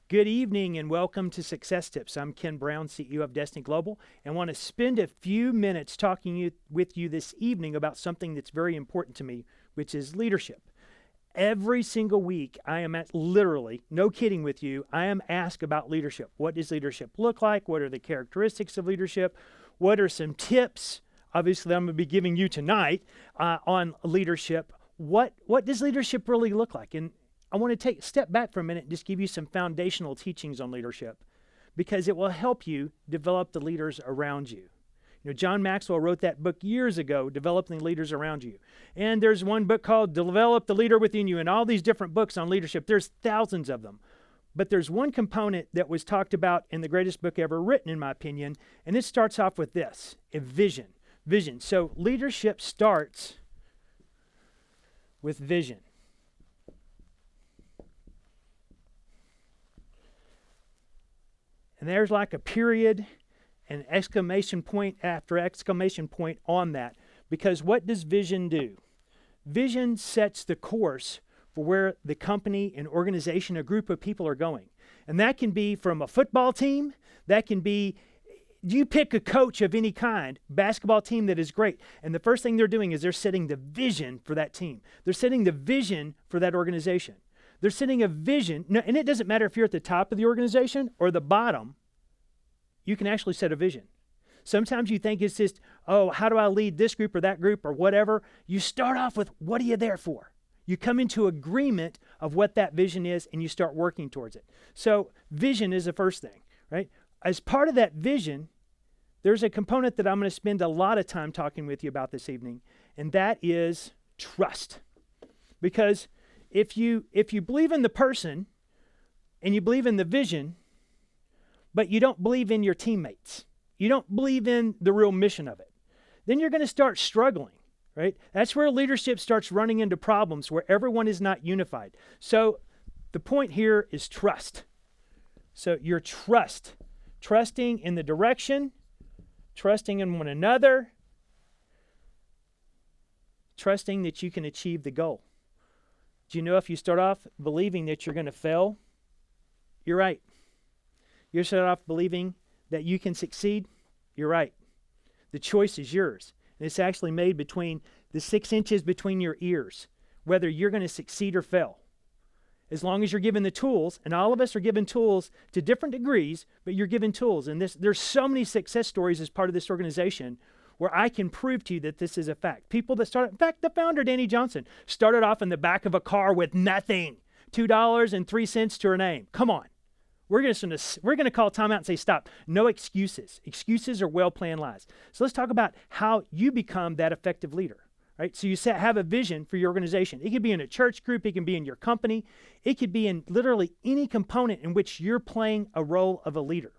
Good evening and welcome to Success Tips. I'm Ken Brown, CEO of Destiny Global, and want to spend a few minutes talking with you this evening about something that's very important to me, which is leadership. Every single week, I am literally, no kidding with you, I am asked about leadership. What does leadership look like? What are the characteristics of leadership? What are some tips, obviously, I'm going to be giving you tonight on leadership? What does leadership really look like? And I want to take a step back for a minute and just give you some foundational teachings on leadership because it will help you develop the leaders around you. You know, John Maxwell wrote that book years ago, Developing Leaders Around You. And there's one book called Develop the Leader Within You and all these different books on leadership. There's thousands of them. But there's one component that was talked about in the greatest book ever written, in my opinion, and it starts off with this, a vision. Vision. So leadership starts with vision. And there's like a period, an exclamation point after exclamation point on that. Because what does vision do? Vision sets the course for where the company, an organization, a group of people are going. And that can be from a football team. That can be, you pick a coach of any kind, basketball team that is great. And the first thing they're doing is they're setting the vision for that team. They're setting the vision for that organization. They're setting a vision, and it doesn't matter if you're at the top of the organization or the bottom, you can actually set a vision. Sometimes you think it's just, oh, how do I lead this group or that group or whatever? You start off with, what are you there for? You come into agreement of what that vision is and you start working towards it. So vision is the first thing, right? As part of that vision, there's a component that I'm going to spend a lot of time talking with you about this evening, and that is trust. Because if you believe in the person and you believe in the vision, but you don't believe in your teammates, you don't believe in the real mission of it, then you're going to start struggling, right? That's where leadership starts running into problems where everyone is not unified. So the point here is trust. So your trusting in the direction, trusting in one another, trusting that you can achieve the goal. Do you know if you start off believing that you're going to fail, you're right. You start off believing that you can succeed, you're right. The choice is yours. And it's actually made between the 6 inches between your ears, whether you're going to succeed or fail. As long as you're given the tools, and all of us are given tools to different degrees, but you're given tools. And there's so many success stories as part of this organization where I can prove to you that this is a fact. People that started, in fact, the founder, Danny Johnson, started off in the back of a car with nothing, $2.03 to her name. Come on. We're going to call timeout and say, stop. No excuses. Excuses are well-planned lies. So let's talk about how you become that effective leader, right? So you have a vision for your organization. It could be in a church group. It can be in your company. It could be in literally any component in which you're playing a role of a leader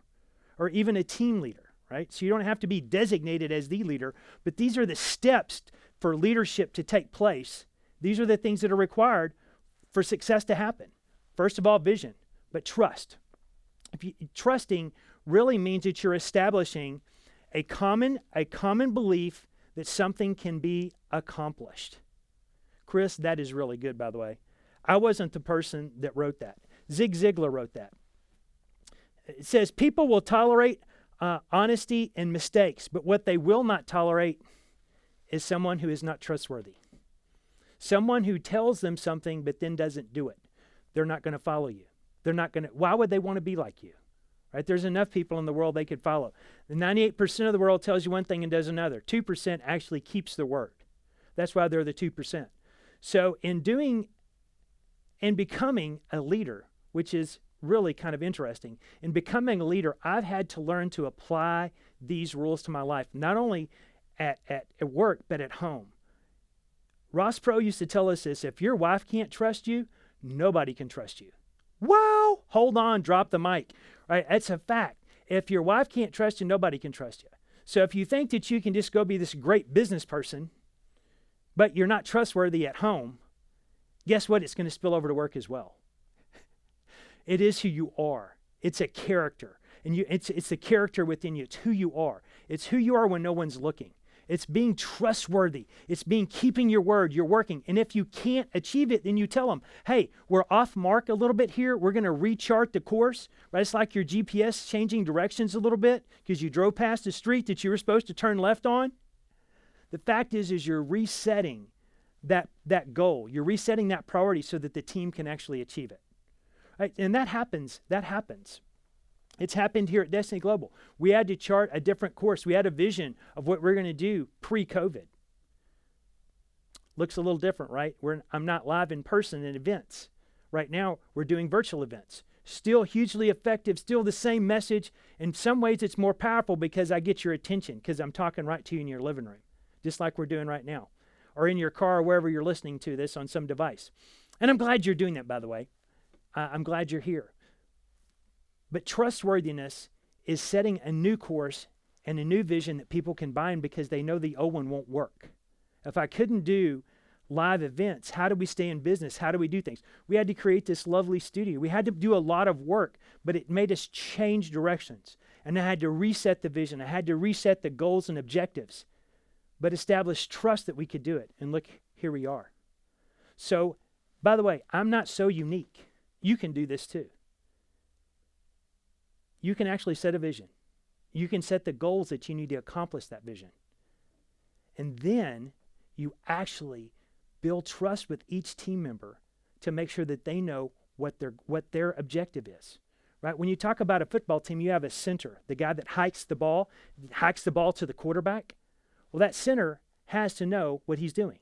or even a team leader. Right? So you don't have to be designated as the leader, but these are the steps for leadership to take place. These are the things that are required for success to happen. First of all, vision, but trust. Trusting really means that you're establishing a common belief that something can be accomplished. Chris, that is really good, by the way. I wasn't the person that wrote that. Zig Ziglar wrote that. It says, people will tolerate honesty and mistakes, but what they will not tolerate is someone who is not trustworthy. Someone who tells them something but then doesn't do it. They're not going to follow you. Why would they want to be like you? Right? There's enough people in the world they could follow. The 98% of the world tells you one thing and does another. 2% actually keeps the word. That's why they're the 2%. So in becoming a leader, which is really kind of interesting. In becoming a leader, I've had to learn to apply these rules to my life, not only at work, but at home. Ross Perot used to tell us this, if your wife can't trust you, nobody can trust you. Wow! Hold on, drop the mic. Right? That's a fact. If your wife can't trust you, nobody can trust you. So if you think that you can just go be this great business person, but you're not trustworthy at home, guess what? It's going to spill over to work as well. It is who you are. It's a character. And it's the character within you. It's who you are. It's who you are when no one's looking. It's being trustworthy. It's keeping your word. You're working. And if you can't achieve it, then you tell them, hey, we're off mark a little bit here. We're going to rechart the course, right? It's like your GPS changing directions a little bit because you drove past a street that you were supposed to turn left on. The fact is you're resetting that goal. You're resetting that priority so that the team can actually achieve it, right? And that happens. It's happened here at Destiny Global. We had to chart a different course. We had a vision of what we're going to do pre-COVID. Looks a little different, right? I'm not live in person in events. Right now, we're doing virtual events. Still hugely effective, still the same message. In some ways, it's more powerful because I get your attention because I'm talking right to you in your living room, just like we're doing right now, or in your car or wherever you're listening to this on some device. And I'm glad you're doing that, by the way. I'm glad you're here. But trustworthiness is setting a new course and a new vision that people can buy in because they know the old one won't work. If I couldn't do live events, how do we stay in business? How do we do things? We had to create this lovely studio. We had to do a lot of work, but it made us change directions. And I had to reset the vision. I had to reset the goals and objectives, but establish trust that we could do it. And look, here we are. So, by the way, I'm not so unique. You can do this too. You can actually set a vision. You can set the goals that you need to accomplish that vision. And then you actually build trust with each team member to make sure that they know what their objective is. Right? When you talk about a football team, you have a center, the guy that hikes the ball to the quarterback. Well, that center has to know what he's doing.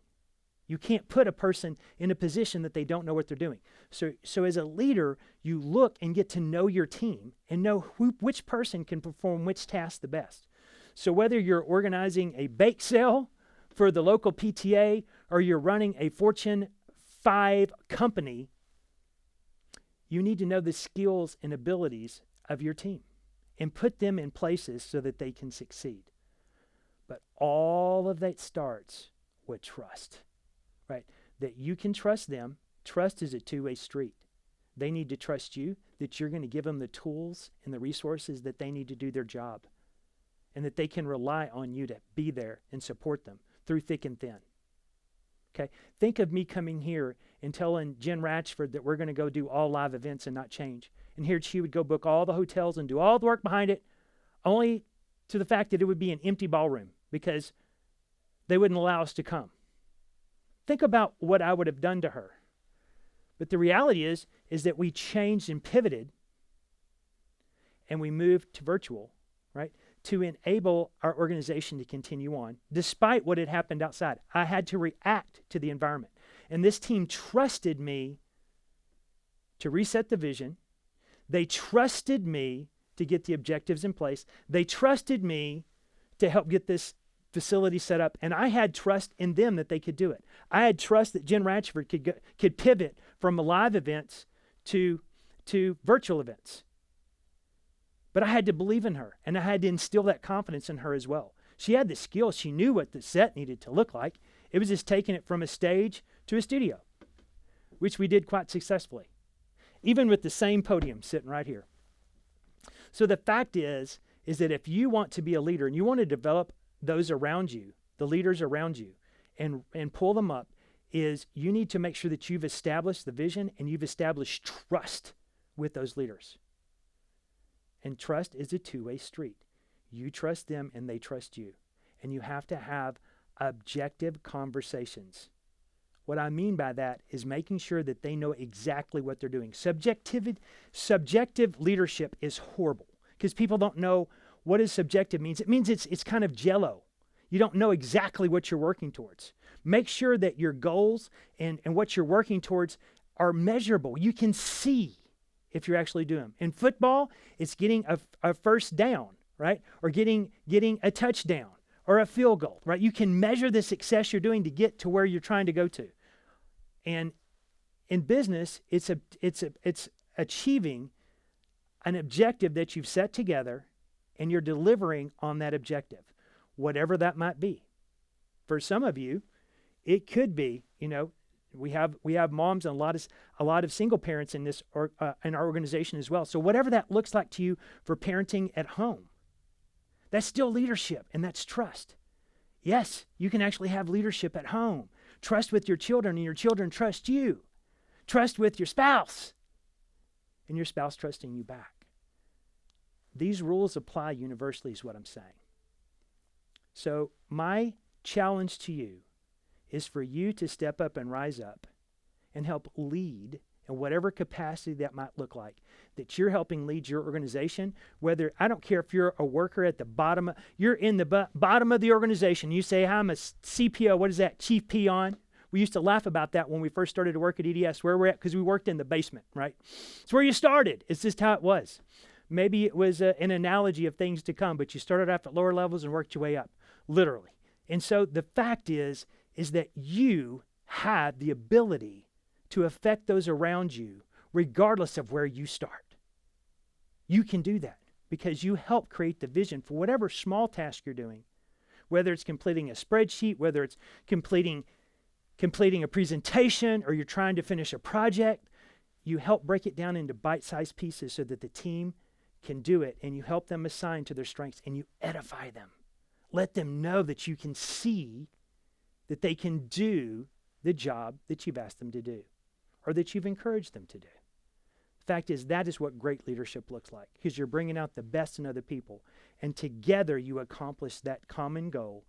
You can't put a person in a position that they don't know what they're doing. So as a leader, you look and get to know your team and know which person can perform which task the best. So whether you're organizing a bake sale for the local PTA or you're running a Fortune 5 company, you need to know the skills and abilities of your team and put them in places so that they can succeed. But all of that starts with trust. Right? That you can trust them. Trust is a two-way street. They need to trust you, that you're going to give them the tools and the resources that they need to do their job, and that they can rely on you to be there and support them through thick and thin. Okay? Think of me coming here and telling Jen Ratchford that we're going to go do all live events and not change. And here she would go book all the hotels and do all the work behind it, only to the fact that it would be an empty ballroom because they wouldn't allow us to come. Think about what I would have done to her. But the reality is that we changed and pivoted and we moved to virtual, right? To enable our organization to continue on, despite what had happened outside. I had to react to the environment. And this team trusted me to reset the vision. They trusted me to get the objectives in place. They trusted me to help get this facility set up, and I had trust in them that they could do it. I had trust that Jen Ratchford could pivot from live events to virtual events. But I had to believe in her, and I had to instill that confidence in her as well. She had the skills. She knew what the set needed to look like. It was just taking it from a stage to a studio, which we did quite successfully, even with the same podium sitting right here. So the fact is that if you want to be a leader and you want to develop those around you, the leaders around you, and pull them up, is you need to make sure that you've established the vision and you've established trust with those leaders. And trust is a two-way street. You trust them and they trust you. And you have to have objective conversations. What I mean by that is making sure that they know exactly what they're doing. Subjective leadership is horrible because people don't know what does subjective means. It means it's kind of jello. You don't know exactly what you're working towards. Make sure that your goals and what you're working towards are measurable. You can see if you're actually doing them. In football, it's getting a first down, right? Or getting a touchdown or a field goal, right? You can measure the success you're doing to get to where you're trying to go to. And in business, it's achieving an objective that you've set together, and you're delivering on that objective, whatever that might be. For some of you, it could be, we have moms and a lot of single parents in in our organization as well. So whatever that looks like to you for parenting at home, that's still leadership and that's trust. Yes, you can actually have leadership at home. Trust with your children, and your children trust you. Trust with your spouse, and your spouse trusting you back. These rules apply universally is what I'm saying. So my challenge to you is for you to step up and rise up and help lead in whatever capacity that might look like, that you're helping lead your organization, whether, I don't care if you're a worker at the bottom, you're in the bottom of the organization. You say, I'm a CPO, what is that, Chief Peon? We used to laugh about that when we first started to work at EDS, where we're at, because we worked in the basement, right? It's where you started. It's just how it was. Maybe it was an analogy of things to come, but you started off at lower levels and worked your way up, literally. And so the fact is that you have the ability to affect those around you regardless of where you start. You can do that because you help create the vision for whatever small task you're doing, whether it's completing a spreadsheet, whether it's completing a presentation, or you're trying to finish a project. You help break it down into bite-sized pieces so that the team can do it, and you help them assign to their strengths, and you edify them. Let them know that you can see that they can do the job that you've asked them to do, or that you've encouraged them to do. The fact is, that is what great leadership looks like, because you're bringing out the best in other people, and together you accomplish that common goal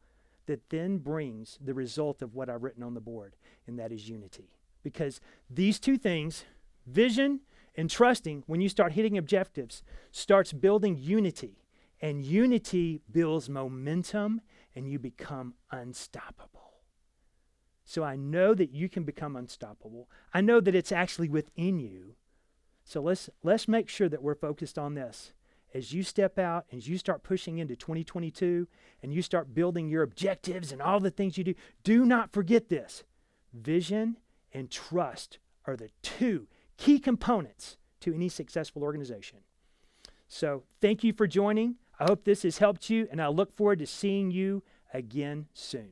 that then brings the result of what I've written on the board, and that is unity. Because these two things, vision and trusting, when you start hitting objectives, starts building unity, and unity builds momentum, and you become unstoppable. So I know that you can become unstoppable. I know that it's actually within you. So let's make sure that we're focused on this. As you step out, as you start pushing into 2022, and you start building your objectives and all the things you do not forget this. Vision and trust are the two key components to any successful organization. So thank you for joining. I hope this has helped you, and I look forward to seeing you again soon.